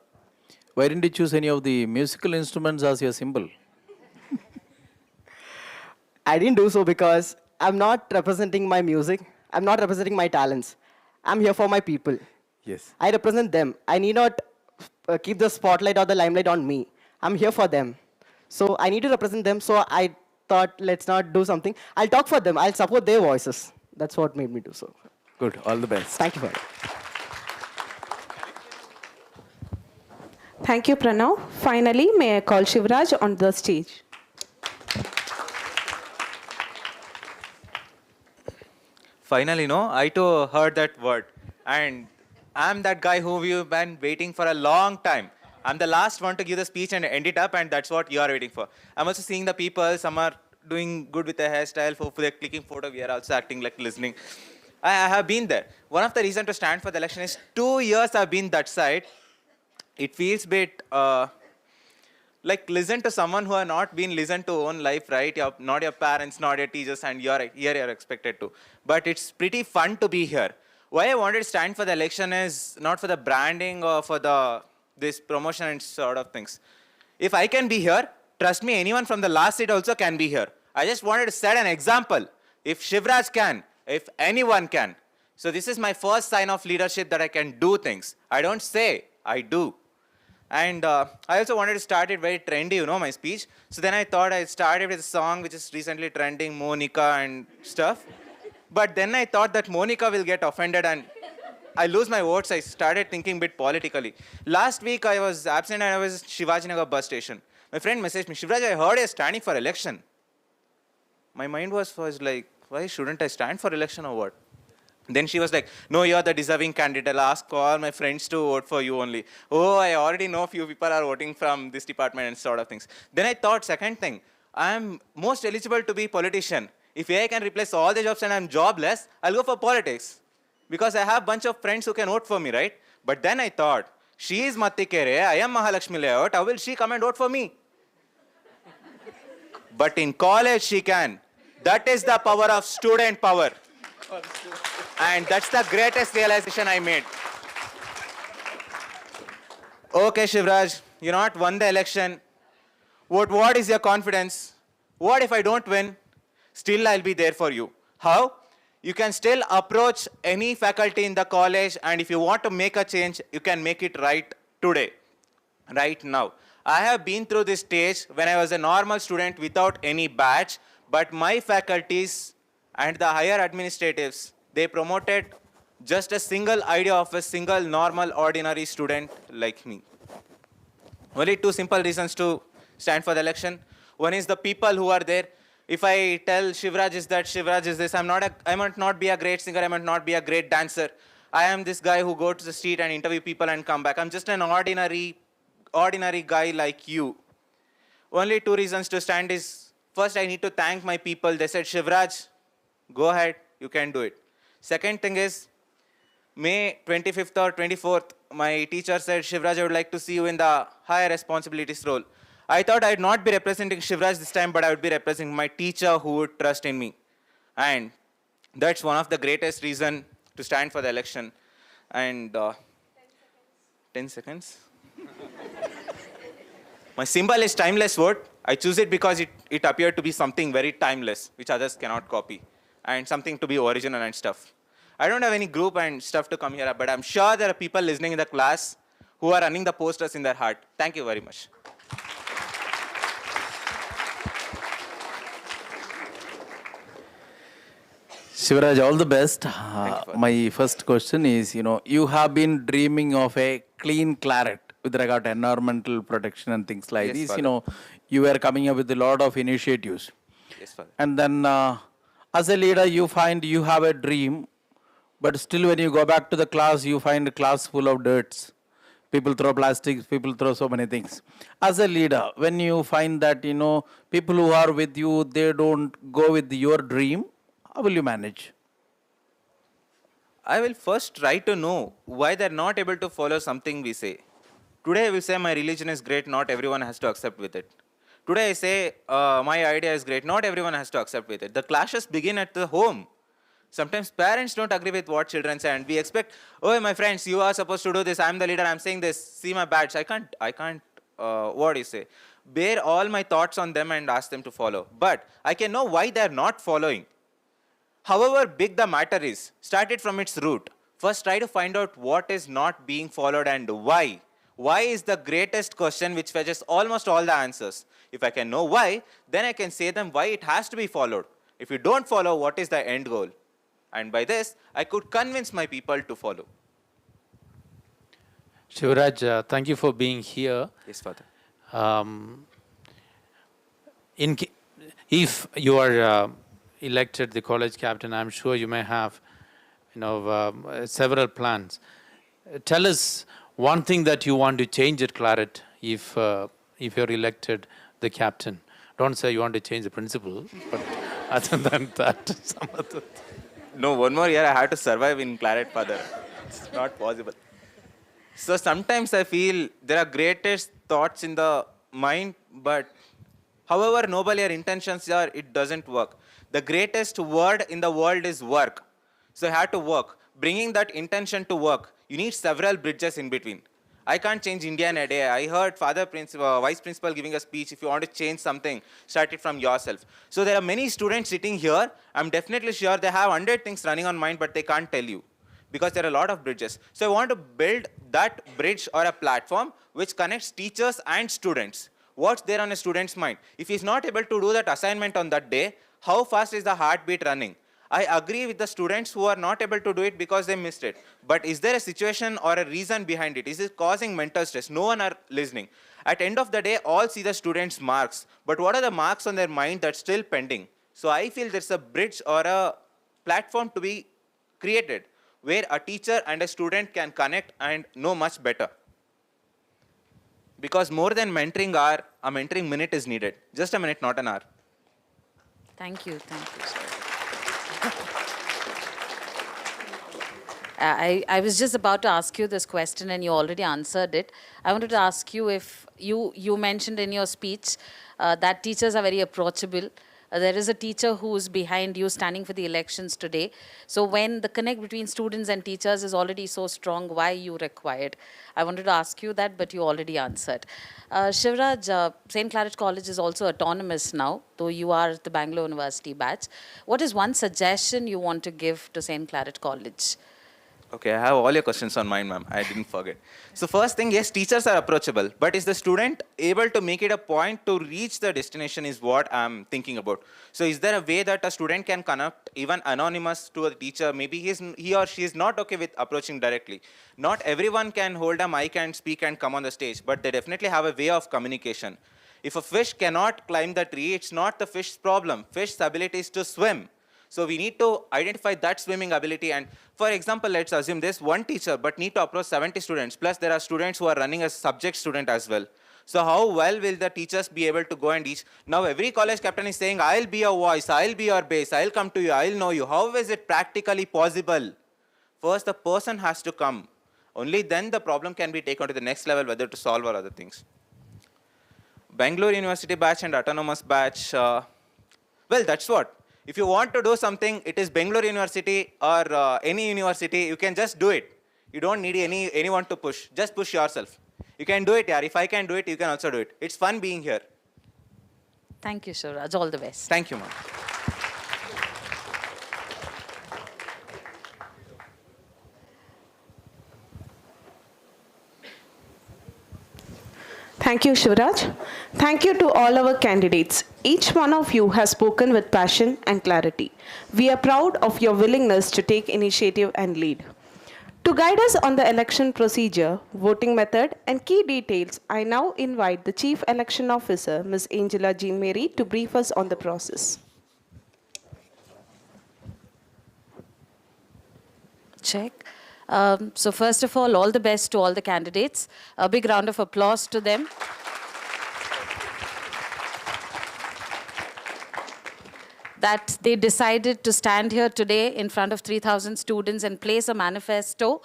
Why didn't you choose any of the musical instruments as your symbol? I didn't do so because I'm not representing my music. I'm not representing my talents. I'm here for my people. Yes. I represent them. I need not keep the spotlight or the limelight on me. I'm here for them. So I need to represent them. So I thought, let's not do something. I'll talk for them. I'll support their voices. That's what made me do so. Good. All the best. Thank you for it. Thank you, Pranav. Finally, may I call Shivraj on the stage. Finally, no, I too heard that word. And I'm that guy who you've been waiting for a long time. I'm the last one to give the speech and end it up, and that's what you are waiting for. I'm also seeing the people, some are doing good with their hairstyle, for they're clicking photo, we are also acting like listening. I have been there. One of the reasons to stand for the election is 2 years I've been that side. It feels a bit like listen to someone who have not been listened to own life, right? Not your parents, not your teachers, and here you're expected to. But it's pretty fun to be here. Why I wanted to stand for the election is not for the branding or for this promotion and sort of things. If I can be here, trust me, anyone from the last seat also can be here. I just wanted to set an example. If Shivraj can, if anyone can. So this is my first sign of leadership that I can do things. I don't say, I do. And I also wanted to start it very trendy, my speech. So then I thought I started with a song which is recently trending, Monica and stuff. But then I thought that Monica will get offended and I lose my votes. I started thinking a bit politically. Last week I was absent and I was at Shivajinagar bus station. My friend messaged me, Shivraj, I heard you're standing for election. My mind was like, why shouldn't I stand for election or what? Then she was like, no, you're the deserving candidate. I'll ask all my friends to vote for you only. Oh, I already know a few people are voting from this department and sort of things. Then I thought, second thing, I'm most eligible to be politician. If AI can replace all the jobs and I'm jobless, I'll go for politics. Because I have a bunch of friends who can vote for me, right? But then I thought, she is Mattikere, I am Mahalakshmi layout, how will she come and vote for me? But in college she can. That is the power of student power. And that's the greatest realization I made. Okay, Shivraj, you not won the election. What is your confidence? What if I don't win? Still, I'll be there for you. How? You can still approach any faculty in the college, and if you want to make a change, you can make it right today, right now. I have been through this stage when I was a normal student without any badge, but my faculties and the higher administratives, they promoted just a single idea of a single normal ordinary student like me. Only 2 simple reasons to stand for the election. One is the people who are there. If I tell Shivraj is that, Shivraj is this, I might not be a great singer, I might not be a great dancer. I am this guy who goes to the street and interview people and come back. I'm just an ordinary guy like you. Only 2 reasons to stand is, first I need to thank my people. They said, Shivraj, go ahead, you can do it. Second thing is, May 25th or 24th, my teacher said, Shivraj, I would like to see you in the higher responsibilities role. I thought I would not be representing Shivraj this time, but I would be representing my teacher who would trust in me. And that's one of the greatest reasons to stand for the election. And 10 seconds. My symbol is timeless vote. I choose it because it appeared to be something very timeless, which others cannot copy, and something to be original and stuff. I don't have any group and stuff to come here, but I'm sure there are people listening in the class who are running the posters in their heart. Thank you very much. Shivraj, all the best. My first question is, you have been dreaming of a clean claret with regard to environmental protection and things like Yes, this. Father. You were coming up with a lot of initiatives. Yes, Father. And then as a leader, you find you have a dream, but still when you go back to the class, you find a class full of dirts. People throw plastics, people throw so many things. As a leader, when you find that, people who are with you, they don't go with your dream, how will you manage? I will first try to know why they're not able to follow something we say. Today I will say my religion is great, not everyone has to accept with it. Today I say my idea is great, not everyone has to accept with it. The clashes begin at the home. Sometimes parents don't agree with what children say and we expect, oh my friends, you are supposed to do this, I'm the leader, I'm saying this, see my badge. I can't, what do you say, bear all my thoughts on them and ask them to follow. But I can know why they're not following. However big the matter is, start it from its root. First try to find out what is not being followed and why. Why is the greatest question which fetches almost all the answers. If I can know why, then I can say them why it has to be followed. If you don't follow, what is the end goal? And by this, I could convince my people to follow. Shivraj, thank you for being here. Yes, Father. If you are elected the college captain, I'm sure you may have, several plans. Tell us one thing that you want to change at Claret if you're elected the captain. Don't say you want to change the principal, but other than that, some other. No, one more year I have to survive in Claret, Father. It's not possible. So sometimes I feel there are greatest thoughts in the mind, but however noble your intentions are, it doesn't work. The greatest word in the world is work. So I have to work. Bringing that intention to work, you need several bridges in between. I can't change India in a day. I heard Vice Principal giving a speech, if you want to change something, start it from yourself. So there are many students sitting here. I'm definitely sure they have 100 things running on mind, but they can't tell you because there are a lot of bridges. So I want to build that bridge or a platform which connects teachers and students. What's there on a student's mind? If he's not able to do that assignment on that day, how fast is the heartbeat running? I agree with the students who are not able to do it because they missed it. But is there a situation or a reason behind it? Is it causing mental stress? No one are listening. At end of the day, all see the students' marks. But what are the marks on their mind that's still pending? So I feel there's a bridge or a platform to be created where a teacher and a student can connect and know much better. Because more than mentoring hour, a mentoring minute is needed. Just a minute, not an hour. Thank you, sir. I was just about to ask you this question and you already answered it. I wanted to ask you if you mentioned in your speech that teachers are very approachable. There is a teacher who's behind you standing for the elections today. So when the connect between students and teachers is already so strong, why you required? I wanted to ask you that, but you already answered. Shivraj, St. Claret College is also autonomous now, though you are the Bangalore University batch. What is one suggestion you want to give to St. Claret College? Okay, I have all your questions on mind, ma'am. I didn't forget. So first thing, yes, teachers are approachable. But is the student able to make it a point to reach the destination is what I'm thinking about. So is there a way that a student can connect even anonymous to a teacher? Maybe he or she is not okay with approaching directly. Not everyone can hold a mic and speak and come on the stage, but they definitely have a way of communication. If a fish cannot climb the tree, it's not the fish's problem. Fish's ability is to swim. So we need to identify that swimming ability. And for example, let's assume there's one teacher, but need to approach 70 students. Plus there are students who are running as subject student as well. So how well will the teachers be able to go and teach? Now every college captain is saying, I'll be your voice, I'll be your base, I'll come to you, I'll know you. How is it practically possible? First, the person has to come. Only then the problem can be taken to the next level, whether to solve or other things. Bangalore University batch and autonomous batch, well, that's what. If you want to do something, it is Bangalore University or any university, you can just do it. You don't need anyone to push. Just push yourself. You can do it, yaar. If I can do it, you can also do it. It's fun being here. Thank you, Shivraj. All the best. Thank you, ma'am. Thank you, Shivraj. Thank you to all our candidates. Each one of you has spoken with passion and clarity. We are proud of your willingness to take initiative and lead. To guide us on the election procedure, voting method, and key details, I now invite the Chief Election Officer, Ms. Angela Jean Mary, to brief us on the process. Check. So first of all the best to all the candidates. A big round of applause to them. That they decided to stand here today in front of 3,000 students and place a manifesto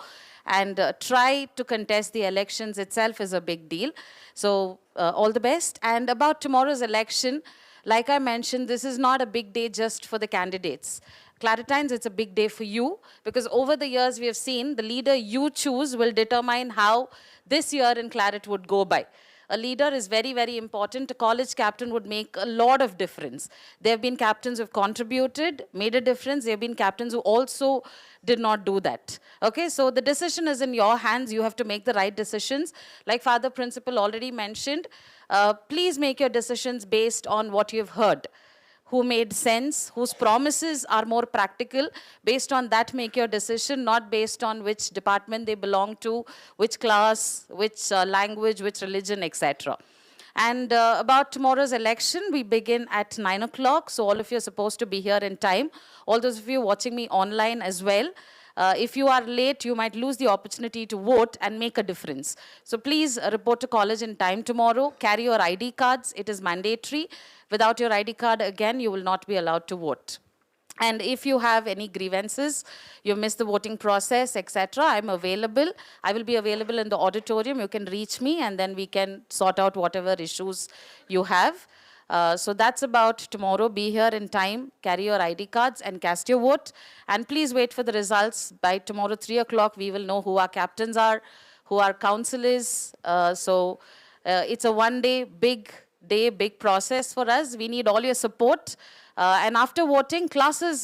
and try to contest the elections itself is a big deal. So all the best. And about tomorrow's election, like I mentioned, this is not a big day just for the candidates. Claretines, it's a big day for you, because over the years we have seen the leader you choose will determine how this year in Claret would go by. A leader is very, very important. A college captain would make a lot of difference. There have been captains who have contributed, made a difference. There have been captains who also did not do that. Okay, so the decision is in your hands. You have to make the right decisions. Like Father Principal already mentioned, please make your decisions based on what you've heard. Who made sense, whose promises are more practical. Based on that, make your decision, not based on which department they belong to, which class, which language, which religion, etc. And about tomorrow's election, we begin at 9 o'clock, so all of you are supposed to be here in time. All those of you watching me online as well, if you are late, you might lose the opportunity to vote and make a difference. So please report to college in time tomorrow. Carry your ID cards. It is mandatory. Without your ID card, again, you will not be allowed to vote. And if you have any grievances, you missed the voting process, etc., I'm available. I will be available in the auditorium. You can reach me, and then we can sort out whatever issues you have. So that's about tomorrow. Be here in time, carry your ID cards, and cast your vote. And please wait for the results. By tomorrow, 3 o'clock, we will know who our captains are, who our council is. It's a one-day, big process for us. We need all your support. And after voting,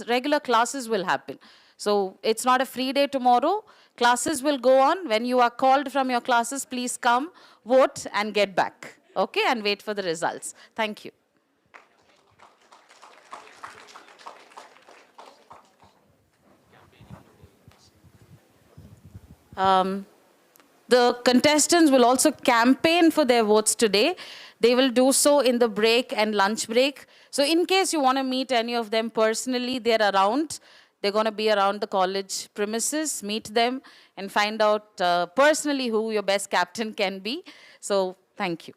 regular classes will happen. So it's not a free day tomorrow. Classes will go on. When you are called from your classes, please come, vote, and get back. Okay, and wait for the results. Thank you. The contestants will also campaign for their votes today. They will do so in the break and lunch break. So in case you want to meet any of them personally, they're around. They're going to be around the college premises. Meet them and find out personally who your best captain can be. So thank you.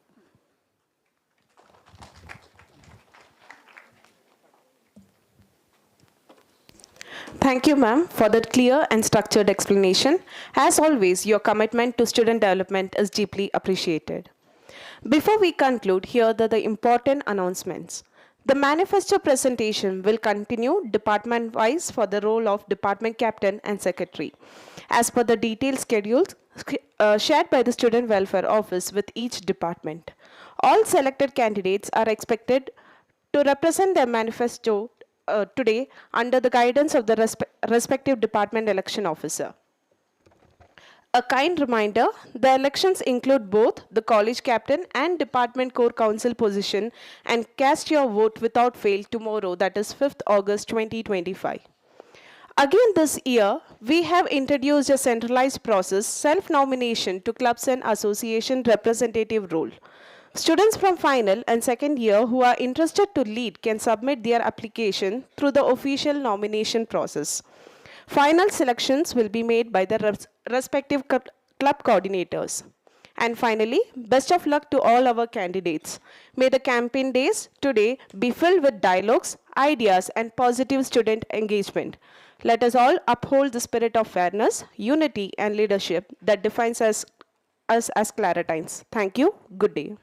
Thank you, ma'am, for that clear and structured explanation. As always, your commitment to student development is deeply appreciated. Before we conclude, here are the important announcements. The manifesto presentation will continue department-wise for the role of department captain and secretary, as per the detailed schedules shared by the Student Welfare Office with each department. All selected candidates are expected to represent their manifesto today under the guidance of the respective department election officer. A kind reminder, the elections include both the college captain and department core council position, and cast your vote without fail tomorrow, that is 5th August 2025. Again this year, we have introduced a centralized process, self-nomination to clubs and association representative role. Students from final and second year who are interested to lead can submit their application through the official nomination process. Final selections will be made by the respective club coordinators. And finally, best of luck to all our candidates. May the campaign days today be filled with dialogues, ideas, and positive student engagement. Let us all uphold the spirit of fairness, unity, and leadership that defines us as Claretines. Thank you. Good day.